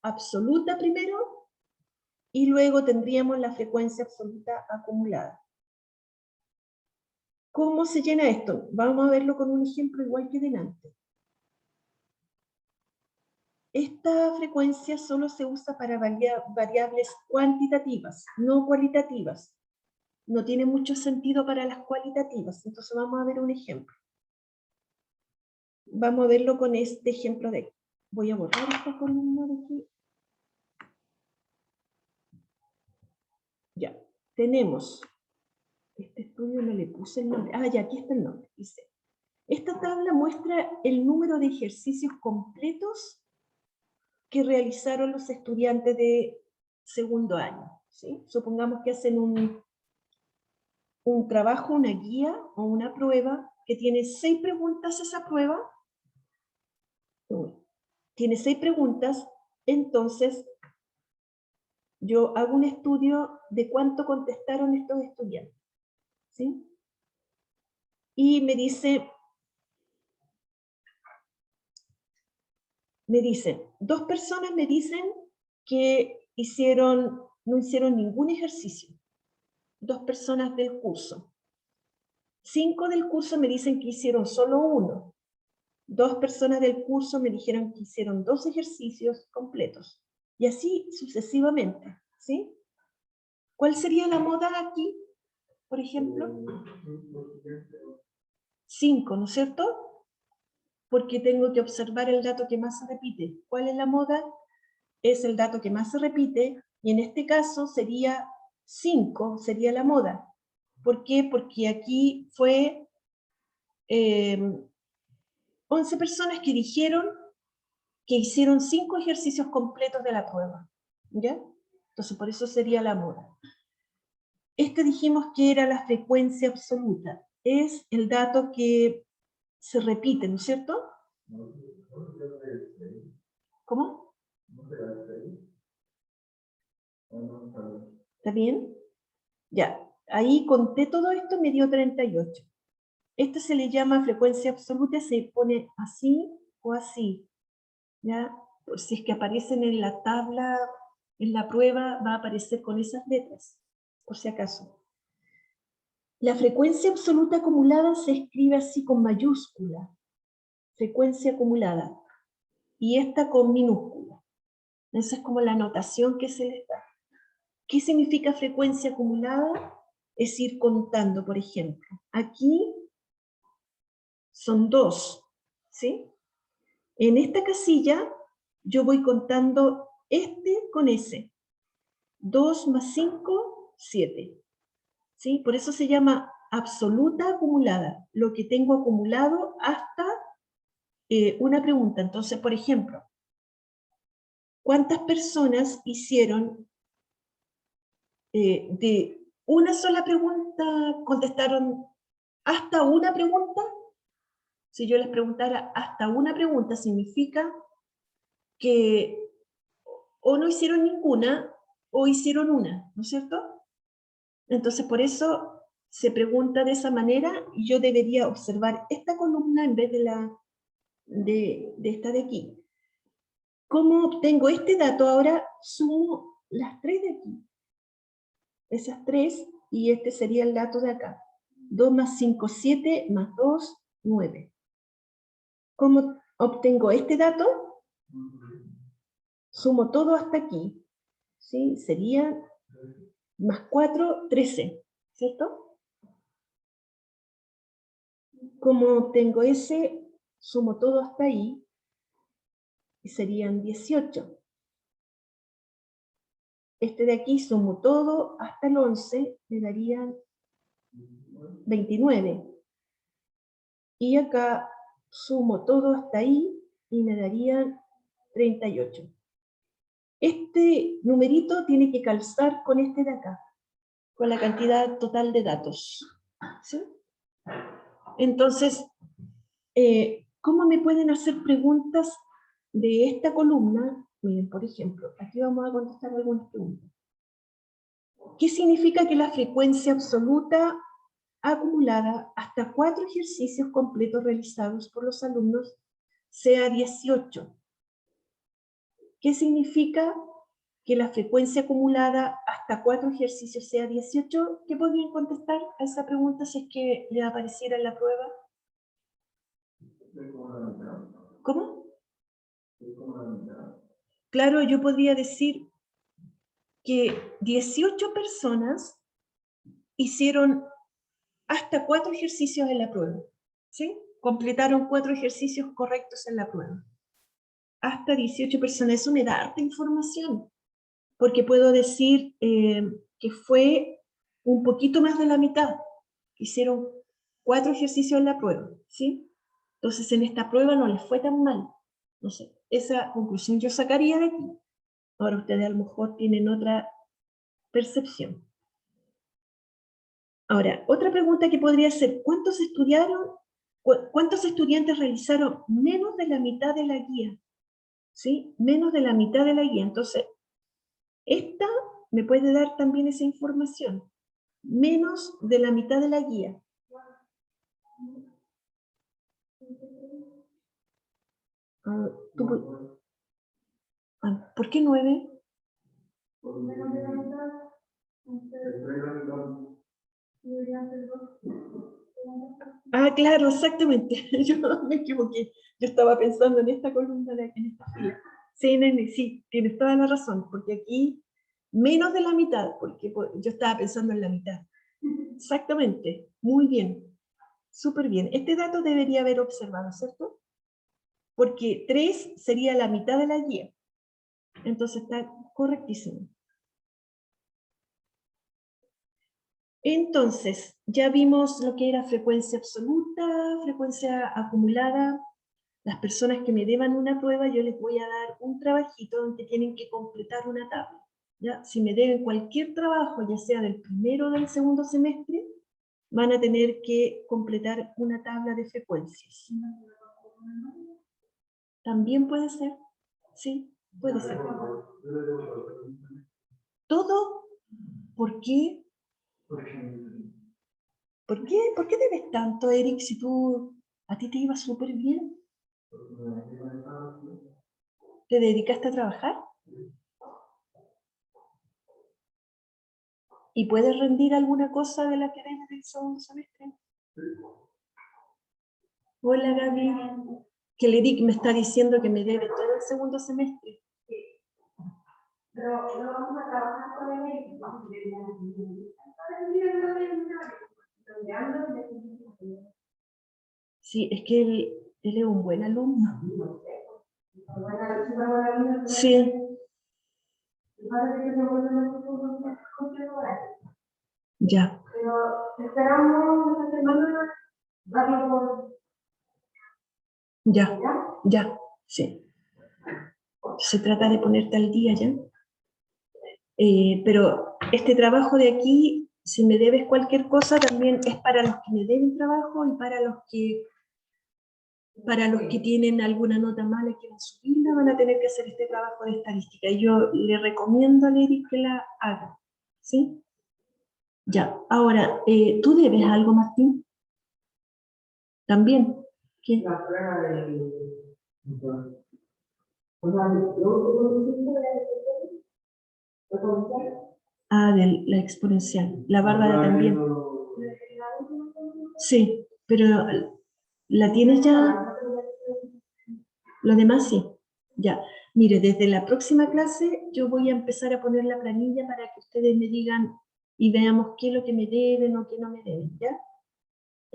absoluta primero, y luego tendríamos la frecuencia absoluta acumulada. ¿Cómo se llena esto? Vamos a verlo con un ejemplo igual que delante. Esta frecuencia solo se usa para variables cuantitativas, no cualitativas. No tiene mucho sentido para las cualitativas, entonces vamos a ver un ejemplo. Vamos a verlo con este ejemplo de aquí. Voy a borrar esta columna de aquí. Ya, tenemos, este estudio no le puse el nombre, ya, aquí está el nombre, dice. Esta tabla muestra el número de ejercicios completos que realizaron los estudiantes de segundo año, ¿sí? Supongamos que hacen un trabajo, una guía o una prueba que tiene 6 preguntas esa prueba. Tiene 6 preguntas, entonces yo hago un estudio de cuánto contestaron estos estudiantes, ¿sí? Y me dicen, 2 personas me dicen que no hicieron ningún ejercicio. 2 personas del curso. 5 del curso me dicen que hicieron solo uno. 2 personas del curso me dijeron que hicieron 2 ejercicios completos. Y así sucesivamente, ¿sí? ¿Cuál sería la moda aquí, por ejemplo? 5, ¿no es cierto? Porque tengo que observar el dato que más se repite. ¿Cuál es la moda? Es el dato que más se repite, y en este caso sería 5, sería la moda. ¿Por qué? Porque aquí fue 11 personas que dijeron que hicieron 5 ejercicios completos de la prueba, ¿ya? Entonces, por eso sería la moda. Este dijimos que era la frecuencia absoluta. Es el dato que se repite, ¿no es cierto? ¿Cómo? ¿Está bien? Ya. Ahí conté todo esto, me dio 38. Esto se le llama frecuencia absoluta, se pone así o así, ¿ya? Por si es que aparecen en la tabla, en la prueba, va a aparecer con esas letras, por si acaso. La frecuencia absoluta acumulada se escribe así con mayúscula, frecuencia acumulada, y esta con minúscula. Esa es como la notación que se les da. ¿Qué significa frecuencia acumulada? Es ir contando, por ejemplo. Aquí son 2, ¿sí? En esta casilla yo voy contando este con ese. 2 más 5, 7. ¿Sí? Por eso se llama absoluta acumulada, lo que tengo acumulado hasta una pregunta. Entonces, por ejemplo, ¿cuántas personas hicieron de una sola pregunta, contestaron hasta una pregunta? Si yo les preguntara hasta una pregunta, significa que o no hicieron ninguna o hicieron una, ¿no es cierto? Entonces, por eso se pregunta de esa manera, y yo debería observar esta columna en vez de esta de aquí. ¿Cómo obtengo este dato? Ahora sumo las 3 de aquí. Esas 3, y este sería el dato de acá. 2 más 5, 7, más 2, 9. ¿Cómo obtengo este dato? Sumo todo hasta aquí, ¿sí? Sería más 4, 13, ¿cierto? ¿Cómo obtengo ese? Sumo todo hasta ahí, y serían 18. Este de aquí sumo todo hasta el 11, me darían 29. Y acá sumo todo hasta ahí y me darían 38. Este numerito tiene que calzar con este de acá, con la cantidad total de datos, ¿sí? Entonces, ¿cómo me pueden hacer preguntas de esta columna? Miren, por ejemplo, aquí vamos a contestar algunas preguntas. ¿Qué significa que la frecuencia absoluta acumulada hasta 4 ejercicios completos realizados por los alumnos sea 18? ¿Qué significa que la frecuencia acumulada hasta 4 ejercicios sea 18? ¿Qué podrían contestar a esa pregunta si es que le apareciera en la prueba? ¿Cómo? Claro, yo podría decir que 18 personas hicieron hasta 4 ejercicios en la prueba, ¿sí? Completaron 4 ejercicios correctos en la prueba. Hasta 18 personas, eso me da harta información, porque puedo decir que fue un poquito más de la mitad. Hicieron 4 ejercicios en la prueba, ¿sí? Entonces en esta prueba no les fue tan mal. No sé, esa conclusión yo sacaría de aquí. Ahora ustedes a lo mejor tienen otra percepción. Ahora, otra pregunta que podría ser, ¿cuántos estudiantes realizaron menos de la mitad de la guía? ¿Sí? Menos de la mitad de la guía. Entonces, esta me puede dar también esa información. Menos de la mitad de la guía. ¿Por qué 9? Ah, claro, exactamente. Yo me equivoqué. Yo estaba pensando en esta columna de aquí, en esta fila. Sí, nene, sí, tienes toda la razón, porque aquí menos de la mitad, porque yo estaba pensando en la mitad. Exactamente, muy bien, súper bien. Este dato debería haber observado, ¿cierto? Porque 3 sería la mitad de la guía. Entonces está correctísimo. Entonces, ya vimos lo que era frecuencia absoluta, frecuencia acumulada. Las personas que me deban una prueba, yo les voy a dar un trabajito donde tienen que completar una tabla. ¿Ya? Si me deben cualquier trabajo, ya sea del primero o del segundo semestre, van a tener que completar una tabla de frecuencias. También puede ser, sí, puede ser. ¿Todo? ¿Por qué? ¿Por qué? ¿Por qué debes tanto, Eric, si a ti te iba súper bien? ¿Te dedicaste a trabajar? ¿Y puedes rendir alguna cosa de la que debes del segundo semestre? Hola, Gaby. Que el Eric me está diciendo que me debe todo el segundo semestre. Pero no vamos a trabajar con el Eric. Sí, es que él es un buen alumno. Sí. Ya. Pero esperamos esta semana darlo por... Ya, ya, sí. Se trata de ponerte al día ya. Pero este trabajo de aquí, si me debes cualquier cosa, también es para los que me deben trabajo y para los que tienen alguna nota mala y quieren subirla, van a tener que hacer este trabajo de estadística. Y yo le recomiendo a Lady que la haga. ¿Sí? Ya. Ahora, ¿tú debes algo, Martín? ¿También? ¿Qué? La prueba de... O sea, Ah, de la exponencial. La Bárbara también. Sí, pero ¿la tienes ya? Lo demás sí. Ya. Mire, desde la próxima clase yo voy a empezar a poner la planilla para que ustedes me digan y veamos qué es lo que me deben o qué no me deben, ¿ya?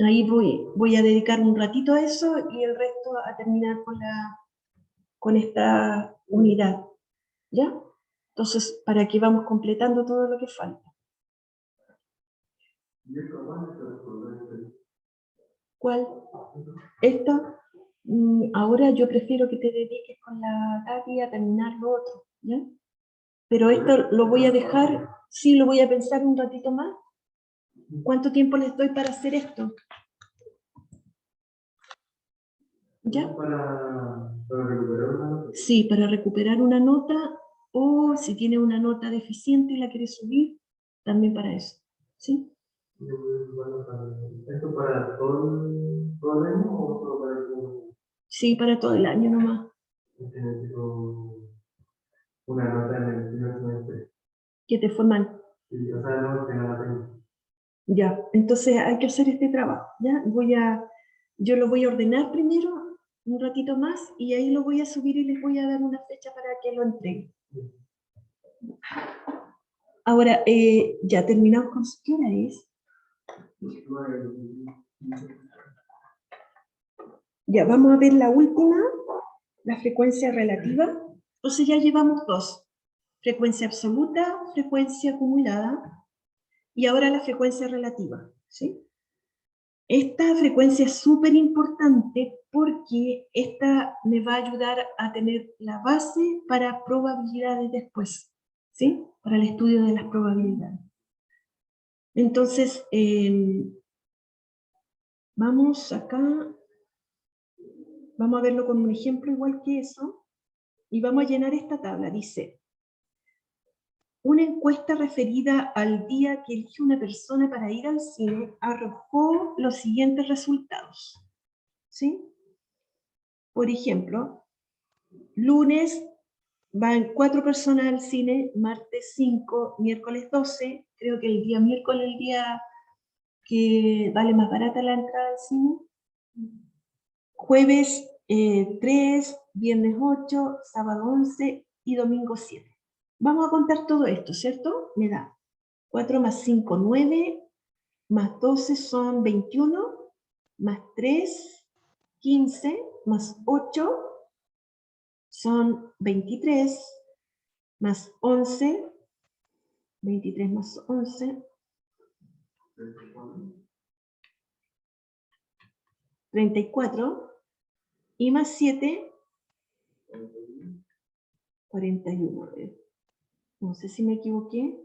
Ahí voy a dedicar un ratito a eso y el resto a terminar con esta unidad, ¿ya? Entonces, para que vamos completando todo lo que falta. ¿Cuál? ¿Esta? Ahora yo prefiero que te dediques con la Tati a terminar lo otro, ¿ya? Pero esto lo voy a dejar, sí, lo voy a pensar un ratito más. ¿Cuánto tiempo les doy para hacer esto? ¿Ya? Para recuperar una nota. Sí, para recuperar una nota, o si tiene una nota deficiente y la quiere subir, también para eso. ¿Sí? ¿Esto para todo el año o solo para el año? Sí, para todo el año nomás. Necesito una nota en el primer semestre. ¿Que te fue mal? Sí, o sea, no, que no la tengo. Ya, entonces hay que hacer este trabajo, ¿ya? Yo lo voy a ordenar primero, un ratito más, y ahí lo voy a subir y les voy a dar una fecha para que lo entreguen. Ahora, ya terminamos con ¿qué hora es? Ya, vamos a ver la última, la frecuencia relativa. Entonces ya llevamos dos, frecuencia absoluta, frecuencia acumulada, y ahora la frecuencia relativa, ¿sí? Esta frecuencia es súper importante porque esta me va a ayudar a tener la base para probabilidades después, ¿sí? Para el estudio de las probabilidades. Entonces, vamos acá, vamos a verlo con un ejemplo igual que eso, y vamos a llenar esta tabla. Dice, una encuesta referida al día que elige una persona para ir al cine arrojó los siguientes resultados, ¿sí? Por ejemplo, lunes van 4 personas al cine, martes 5, miércoles 12, creo que el día miércoles es el día que vale más barata la entrada al cine, jueves 3, viernes 8, sábado 11 y domingo 7. Vamos a contar todo esto, ¿cierto? Me da 4 más 5, 9, más 12 son 21, más 3, 15, más 8 son 23, más 11, 23 más 11, 34, y más 7, 41. A ver, no sé si me equivoqué.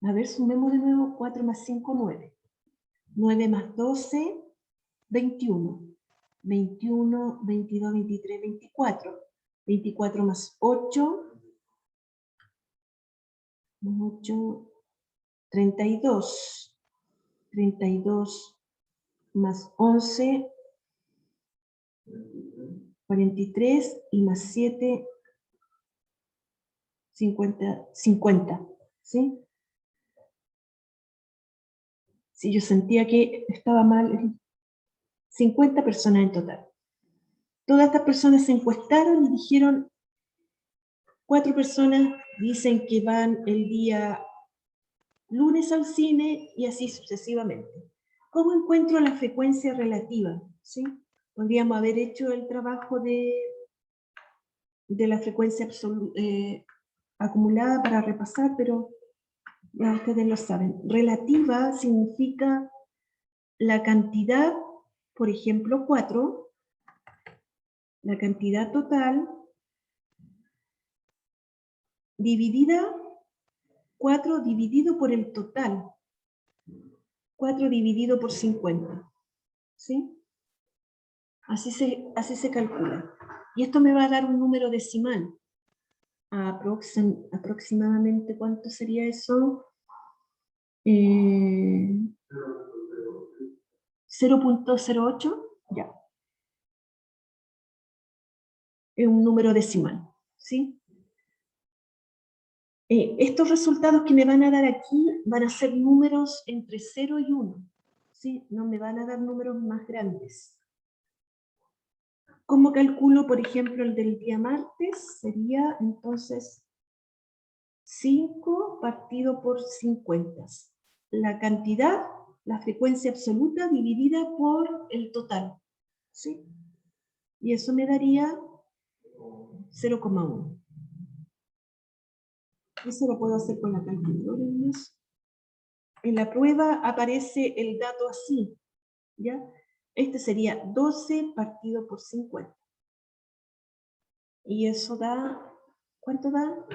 A ver, sumemos de nuevo, 4 más 5, 9. 9 más 12, 21. 21, 22, 23, 24. 24 más 8, 8, 32. 32 más 11, 43, y más 7, 50, ¿sí? Si yo sentía que estaba mal, 50 personas en total. Todas estas personas se encuestaron y dijeron, 4 personas dicen que van el día lunes al cine y así sucesivamente. ¿Cómo encuentro la frecuencia relativa? ¿Sí? Podríamos haber hecho el trabajo de la frecuencia acumulada para repasar, pero ya ustedes lo saben. Relativa significa la cantidad, por ejemplo, 4, la cantidad total, dividida, 4 dividido por el total, 4 dividido por 50, ¿sí? Así se calcula. Y esto me va a dar un número decimal. Aproximadamente, ¿cuánto sería eso? 0.08, ya. Es un número decimal, ¿sí? Estos resultados que me van a dar aquí van a ser números entre 0 y 1. ¿Sí? No me van a dar números más grandes. ¿Cómo calculo, por ejemplo, el del día martes? Sería entonces 5 partido por 50. La cantidad, la frecuencia absoluta dividida por el total. ¿Sí? Y eso me daría 0,1. Eso lo puedo hacer con la calculadora. En la prueba aparece el dato así, ¿ya? Este sería 12 partido por 50. Y eso da, ¿cuánto da?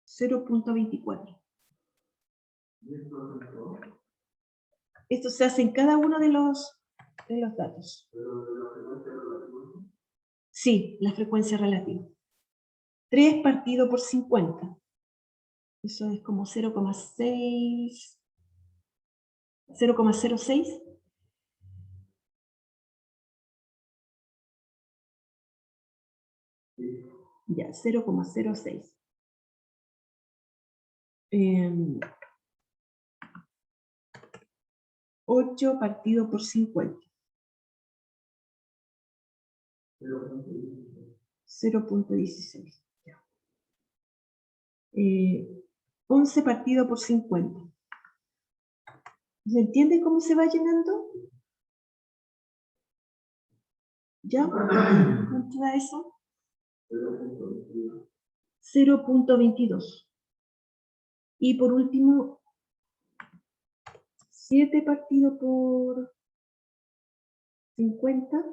0,24. Esto se hace en cada uno de los datos. Sí, la frecuencia relativa. 3 partido por 50. Eso es como 0,6. 0,06. Ya, 0,06. 8 partido por 50. 0,16. 11 partido por 50. ¿Se entiende cómo se va llenando? ¿Ya? ¿Cuánto da eso? 0,22. Y por último, 7 partido por 50.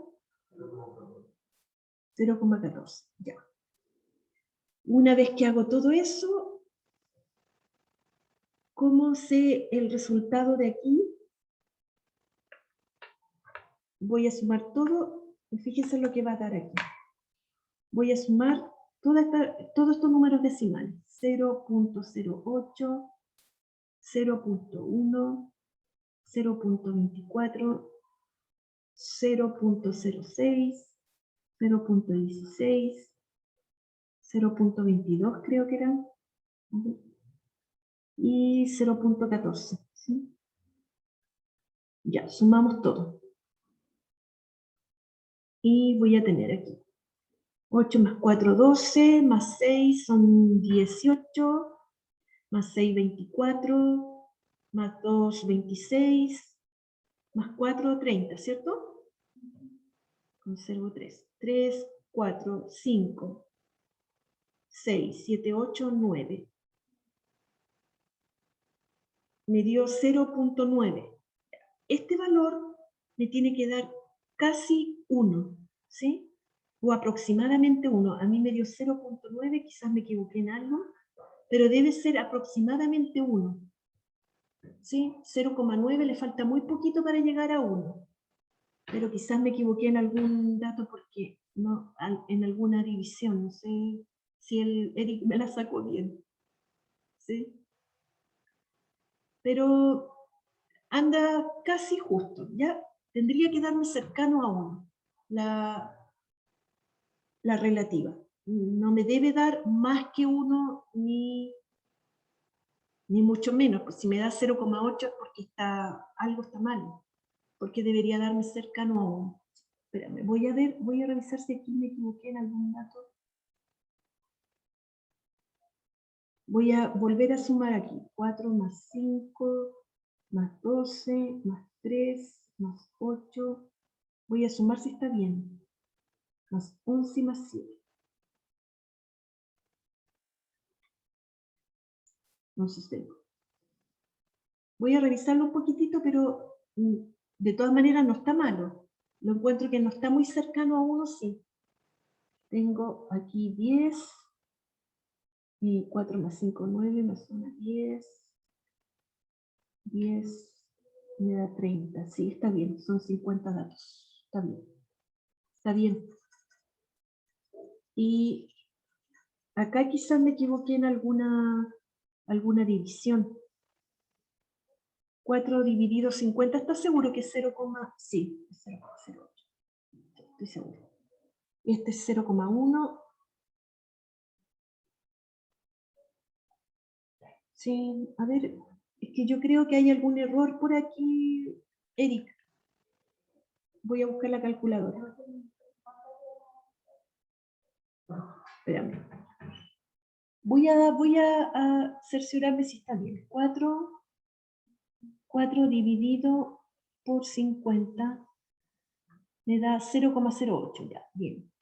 0,14. Ya. Una vez que hago todo eso, ¿cómo sé el resultado de aquí? Voy a sumar todo, y fíjense lo que va a dar aquí. Voy a sumar todos estos números decimales. 0,08, 0,1, 0,24, 0,06, 0,16, 0,22 creo que eran, y 0,14. ¿Sí? Ya, sumamos todo. Y voy a tener aquí 8 más 4, 12, más 6 son 18, más 6, 24, más 2, 26, más 4, 30, ¿cierto? Conservo 3. 3, 4, 5, 6, 7, 8, 9. Me dio 0,9. Este valor me tiene que dar casi 1, ¿sí? O aproximadamente 1. A mí me dio 0,9, quizás me equivoqué en algo, pero debe ser aproximadamente 1. ¿Sí? 0,9 le falta muy poquito para llegar a 1. Pero quizás me equivoqué en algún dato porque no, en alguna división, no sé si el Eric me la sacó bien. ¿Sí? Pero anda casi justo, ¿ya? Tendría que darme cercano a 1, la relativa. No me debe dar más que 1 ni mucho menos, pues si me da 0,8 es porque algo está mal, porque debería darme cercano a 1. Espérame, voy a revisar si aquí me equivoqué en algún dato. Voy a volver a sumar aquí. 4 más 5, más 12, más 3, más 8. Voy a sumar si está bien. Más 11 y más 7. No sostengo. Voy a revisarlo un poquitito, pero de todas maneras no está malo. Lo encuentro que no está muy cercano a 1, sí. Tengo aquí 10. Y 4 más 5, 9, más 1, 10. 10 me da 30. Sí, está bien. Son 50 datos. Está bien. Está bien. Y acá quizás me equivoqué en alguna división. 4 dividido 50, ¿estás seguro que es 0, sí, es 0,08? Estoy seguro. Este es 0,1. Sí, a ver, es que yo creo que hay algún error por aquí, Eric. Voy a buscar la calculadora. Espérame. Voy a cerciorarme si está bien. 4 dividido por 50 me da 0,08, ya, bien.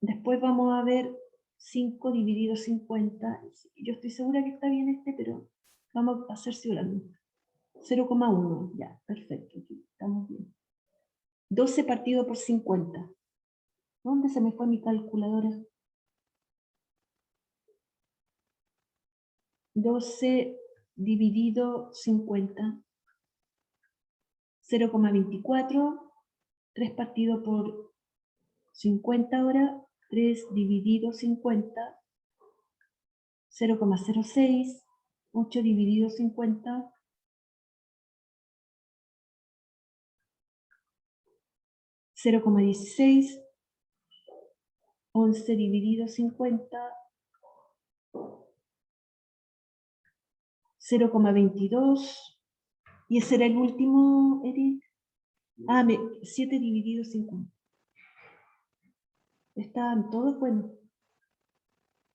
Después vamos a ver 5 dividido 50. Yo estoy segura que está bien pero vamos a cerciorarnos. 0,1, ya, perfecto, aquí estamos bien. 12 partido por 50. ¿Dónde se me fue mi calculadora? 12 dividido 50. 0,24. 3 partido por 50 ahora. 3 dividido 50. 0,06. 8 dividido 50. 0,16. 11 dividido 50. 0,22. Y ese era el último, Eric. 7 dividido 50. Estaban todos buenos.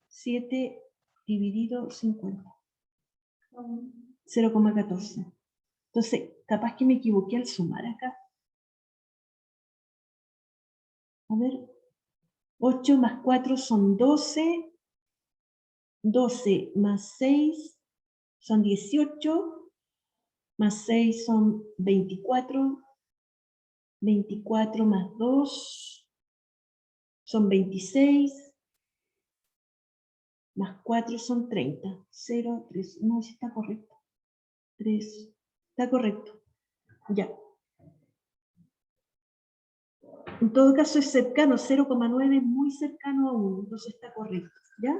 7 dividido 50. 0,14. Entonces, capaz que me equivoqué al sumar acá. A ver. 8 más 4 son 12. 12 más 6 son 18. Más 6 son 24. 24 más 2 son 26. Más 4 son 30. 0, 3. No, sí está correcto. 3. Está correcto. Ya. En todo caso es cercano. 0,9 es muy cercano a 1. Entonces está correcto. ¿Ya?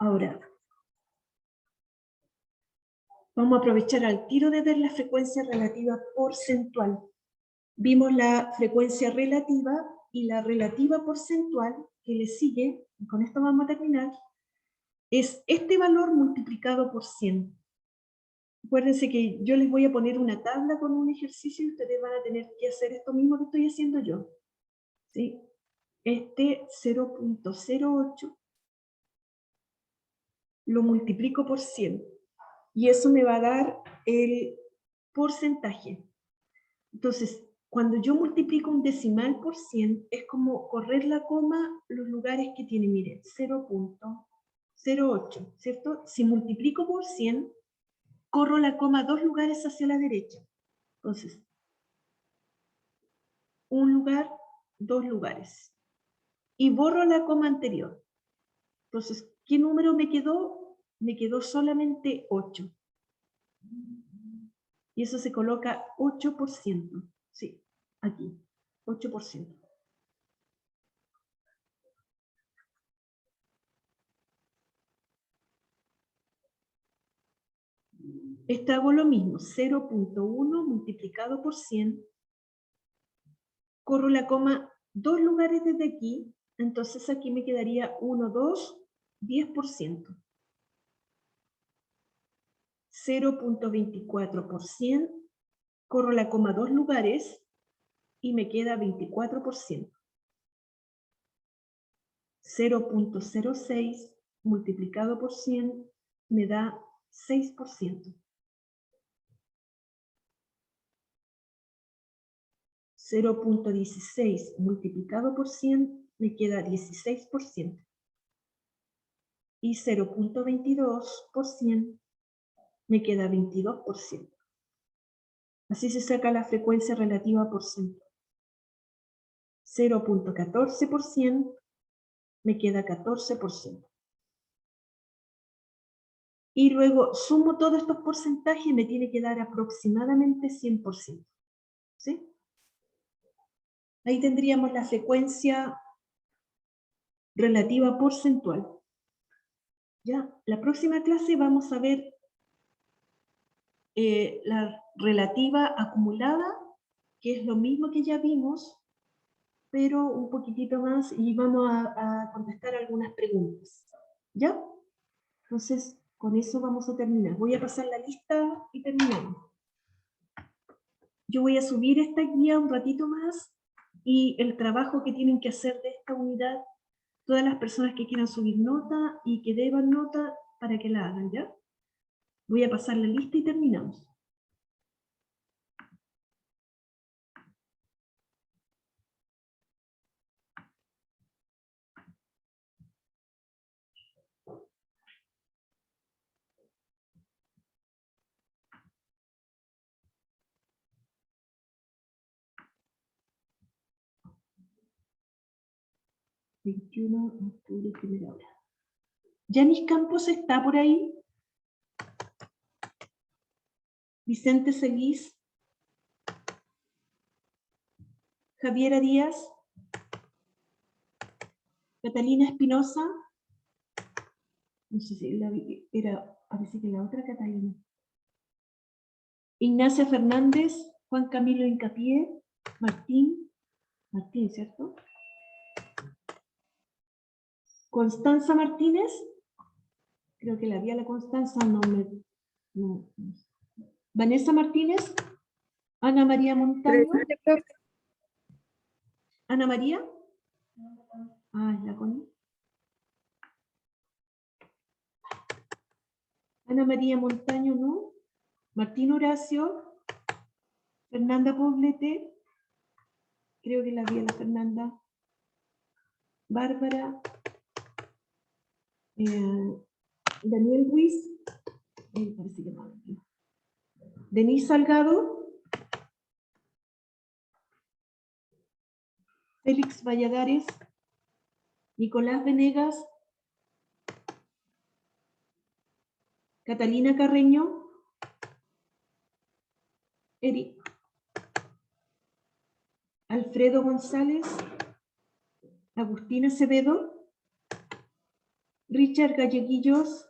Ahora, vamos a aprovechar al tiro de ver la frecuencia relativa porcentual. Vimos la frecuencia relativa y la relativa porcentual que le sigue, y con esto vamos a terminar, es este valor multiplicado por 100. Acuérdense que yo les voy a poner una tabla con un ejercicio y ustedes van a tener que hacer esto mismo que estoy haciendo yo. ¿Sí? Este 0,08 lo multiplico por 100 y eso me va a dar el porcentaje. Entonces, cuando yo multiplico un decimal por 100, es como correr la coma los lugares que tiene, miren, 0,08, ¿cierto? Si multiplico por 100, corro la coma 2 lugares hacia la derecha. Entonces, un lugar, 2 lugares. Y borro la coma anterior. Entonces, ¿qué número me quedó? Me quedó solamente 8. Y eso se coloca 8%. Sí, aquí, 8%. Esta hago lo mismo, 0,1 multiplicado por 100. Corro la coma 2 lugares desde aquí, entonces aquí me quedaría 1, 2, 10%. 0,24 por 100, corro la coma 2 lugares y me queda 24%. 0,06 multiplicado por 100 me da 6%. 0,16 multiplicado por 100 me queda 16%. Y 0,22 por 100 me queda 22%. Así se saca la frecuencia relativa porcentual. 0,14 por 100 me queda 14%. Y luego sumo todos estos porcentajes y me tiene que dar aproximadamente 100%. ¿Sí? Ahí tendríamos la frecuencia relativa porcentual. Ya, la próxima clase vamos a ver la relativa acumulada, que es lo mismo que ya vimos, pero un poquitito más y vamos a contestar algunas preguntas. ¿Ya? Entonces, con eso vamos a terminar. Voy a pasar la lista y terminamos. Yo voy a subir esta guía un ratito más y el trabajo que tienen que hacer de esta unidad, todas las personas que quieran subir nota y que deban nota para que la hagan, ¿ya? Voy a pasar la lista y terminamos. ...21 de octubre, primera hora. ¿Yanis Campos está por ahí? Vicente Seguís. Javiera Díaz. Catalina Espinosa. No sé si era, parece que la otra Catalina. Ignacia Fernández. Juan Camilo Hincapié. Martín, ¿cierto? Constanza Martínez. Creo que la vi a la Constanza, no. Vanessa Martínez. Ana María Montaño. Ana María. Ah, la Connie. Ana María Montaño, no. Martín Horacio. Fernanda Poblete. Creo que la vi a la Fernanda. Bárbara. Daniel Ruiz. Parece que no. Denise Salgado. Félix Valladares. Nicolás Venegas. Catalina Carreño. Eric. Alfredo González. Agustina Acevedo. Richard Galleguillos.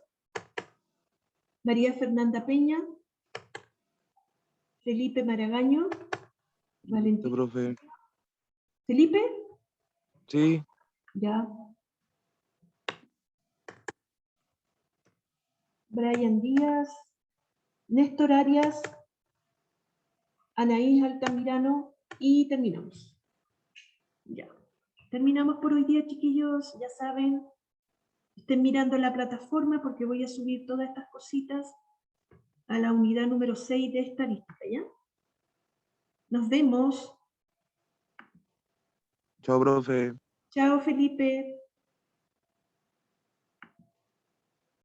María Fernanda Peña. Felipe Maragaño. Valentín. Profe. ¿Felipe? Sí. Ya. Brian Díaz. Néstor Arias. Anaís Altamirano. Y terminamos. Ya. Terminamos por hoy día, chiquillos. Ya saben, estén mirando la plataforma porque voy a subir todas estas cositas a la unidad número 6 de esta lista, ¿ya? Nos vemos. Chao, profe. Chao, Felipe.